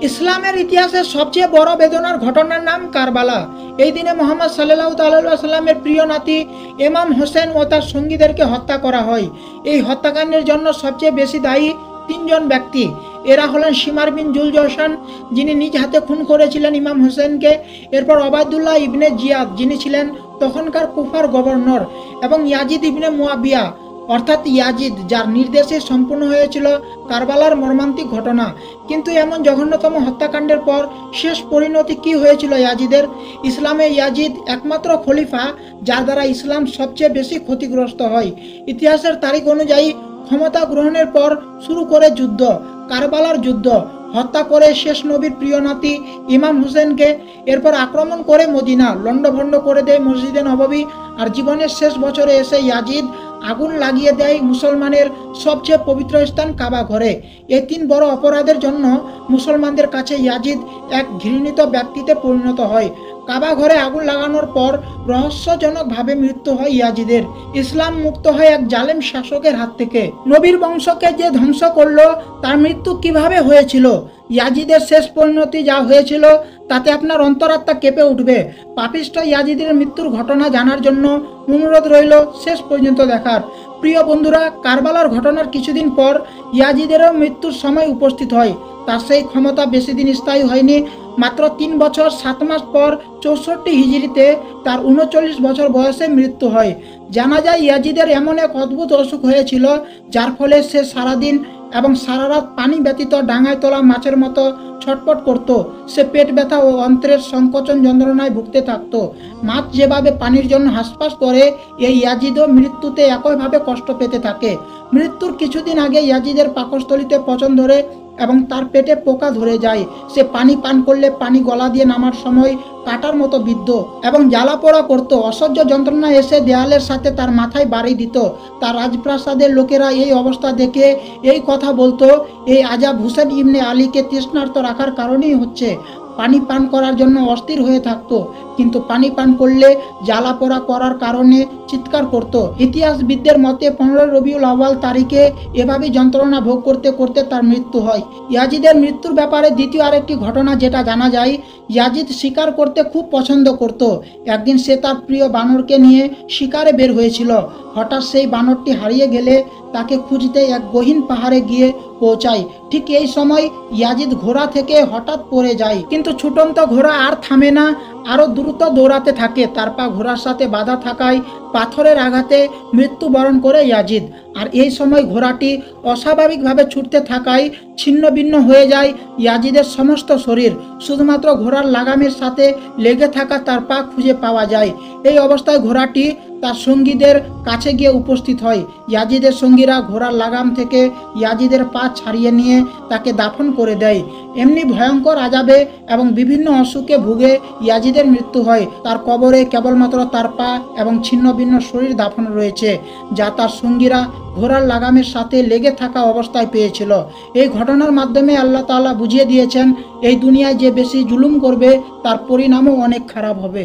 ইসলামের ইতিহাসের সবচেয়ে বড় বেদনার ঘটনার নাম কারবালা। এই দিনে মোহাম্মদ সাল্লাল্লাহু তাআলা সাল্লামের প্রিয় নাতি ইমাম হোসেন ও তার সঙ্গীদেরকে হত্যা করা হয়। এই হত্যাকাণ্ডের জন্য সবচেয়ে বেশি দায়ী তিনজন ব্যক্তি। এরা হলেন শিমার বিন জুলজশান, যিনি নিজ হাতে খুন করেছিলেন ইমাম হোসেনকে। এরপর ওবায়দুল্লাহ ইবনে জিয়াদ, যিনি ছিলেন তখনকার কুফার গভর্নর, এবং ইয়াজিদ ইবনে মুয়াবিয়া অর্থাৎ ইয়াজিদ, যার নির্দেশে সম্পূর্ণ হয়েছিল কারবালার মর্মান্তিক ঘটনা। কিন্তু এমন জঘন্যতম হত্যাকাণ্ডের পর শেষ পরিণতি কি হয়েছিল ইয়াজিদের? ইসলামে ইয়াজিদ একমাত্র খলিফা যার দ্বারা ইসলাম সবচেয়ে বেশি ক্ষতিগ্রস্ত হয়। ইতিহাসের তারিখ অনুযায়ী ক্ষমতা গ্রহণের পর শুরু করে যুদ্ধ, কারবালার যুদ্ধ, হত্যা করে শেষ নবীর প্রিয় নাতি ইমাম হোসেনকে। এরপর আক্রমণ করে মদিনা লণ্ডভণ্ড করে দেয় মসজিদে নববী। আর জীবনের শেষ বছরে এসে ইয়াজিদ আগুন লাগিয়ে দেয় মুসলমানের সবচেয়ে পবিত্র স্থান কাবা ঘরে। এই তিন বড় অপরাধের জন্য মুসলমানদের কাছে ইয়াজিদ এক ঘৃণিত ব্যক্তিতে পরিণত হয়। কাবা ঘরে আগুন লাগানোর পর রহস্যজনকভাবে মৃত্যু হয় ইয়াজিদের। ইসলাম মুক্ত হয় এক জালেম শাসকের হাত থেকে। নবীর বংশকে যে ধ্বংস করলো তার মৃত্যু কিভাবে হয়েছিল? ইয়াজিদের শেষ পরিণতি যা হয়েছিল তাতে আপনার অন্তরাত্মা কেঁপে উঠবে। পাপিষ্ঠ ইয়াজিদের মৃত্যুর ঘটনা জানার জন্য অনুরোধ রইল শেষ পর্যন্ত দেখার। প্রিয় বন্ধুরা, কারবালার ঘটনার কিছুদিন পর ইয়াজিদেরও মৃত্যুর সময় উপস্থিত হয়। তার সেই ক্ষমতা বেশি দিন স্থায়ী হয়নি। মাত্র 3 বছর 7 মাস পর 64 হিজরিতে তার 39 বছর বয়সে মৃত্যু হয়। জানা যায় ইয়াজিদের এমন এক অদ্ভুত অসুখ হয়েছিল যার ফলে সে সারাদিন এবং সারা রাত পানি ব্যতীত ডাঙায় তোলা মাছের মতো ছটপট করত। সে পেট ব্যথা ও অন্ত্রের সংকোচন যন্ত্রণায় ভুগতে থাকত। মাছ যেভাবে পানির জন্য হাঁসফাঁস করে, এই ইয়াজিদও মৃত্যুতে একইভাবে কষ্ট পেতে থাকে। মৃত্যুর কিছুদিন আগে ইয়াজিদের পাকস্থলীতে পচন ধরে এবং তার পেটে পোকা ধরে যায়। সে পানি পান করলে পানি গলা দিয়ে নামার সময় কাটার মতো বিদ্ধ এবং জ্বালা পোড়া করত। অসহ্য যন্ত্রণা এসে দেয়ালের সাথে তার মাথায় বাড়ি দিত। তার রাজপ্রাসাদের লোকেরা এই অবস্থা দেখে এই কথা বলতো, এই আজাব হুসেন ইবনে আলীকে তৃষ্ণার্ত রাখার কারণেই হচ্ছে। পানি পান করার জন্য অস্থির হয়ে থাকতো, কিন্তু পানি পান করলে জ্বালা পোড়া করার কারণে চিৎকার করত। ইতিহাসবিদদের মতে 15 রবিউল আউয়াল তারিখে এভাবেই যন্ত্রণা ভোগ করতে করতে তার মৃত্যু হয়। ইয়াজিদের মৃত্যুর ব্যাপারে দ্বিতীয় আরেকটি ঘটনা যেটা জানা যায়, ইয়াজিদ শিকার করতে খুব পছন্দ করত। একদিন সে তার প্রিয় বানরকে নিয়ে শিকারে বের হয়েছিল। হঠাৎ সেই বানরটি হারিয়ে গেলে তাকে খুঁজতে এক গহীন পাহাড়ে গিয়ে পৌঁছায়। ঠিক এই সময় ইয়াজিদ ঘোড়া থেকে হঠাৎ পড়ে যায়, কিন্তু ছুটন্ত ঘোড়া আর থামে না, আরো দ্রুত দৌড়াতে থাকে। তার পা ঘোড়ার সাথে বাঁধা থাকায় পাথরের আঘাতে মৃত্যুবরণ করে ইয়াজিদ। আর এই সময় ঘোড়াটি অস্বাভাবিকভাবে ছুটতে থাকায় ছিন্ন ভিন্ন হয়ে যায় ইয়াজিদের সমস্ত শরীর। শুধুমাত্র ঘোড়ার লাগামের সাথে লেগে থাকা তার পা খুঁজে পাওয়া যায়। এই অবস্থায় ঘোড়াটি তার সঙ্গীদের কাছে গিয়ে উপস্থিত হয়। ইয়াজিদের সঙ্গীরা ঘোড়ার লাগাম থেকে ইয়াজিদের পা ছাড়িয়ে নিয়ে তাকে দাফন করে দেয়। এমনি ভয়ঙ্কর আযাবে এবং বিভিন্ন অসুখে ভুগে ইয়াজিদের মৃত্যু হয়। তার কবরে কেবলমাত্র তার পা এবং ছিন্ন ভিন্ন শরীর দাফন রয়েছে, যা তার সঙ্গীরা ঘোড়ার লাগামের সাথে লেগে থাকা অবস্থায় পেয়েছিল। এই ঘটনার মাধ্যমে আল্লাহ তাআলা বুঝিয়ে দিয়েছেন, এই দুনিয়ায় যে বেশি জুলুম করবে তার পরিণামও অনেক খারাপ হবে।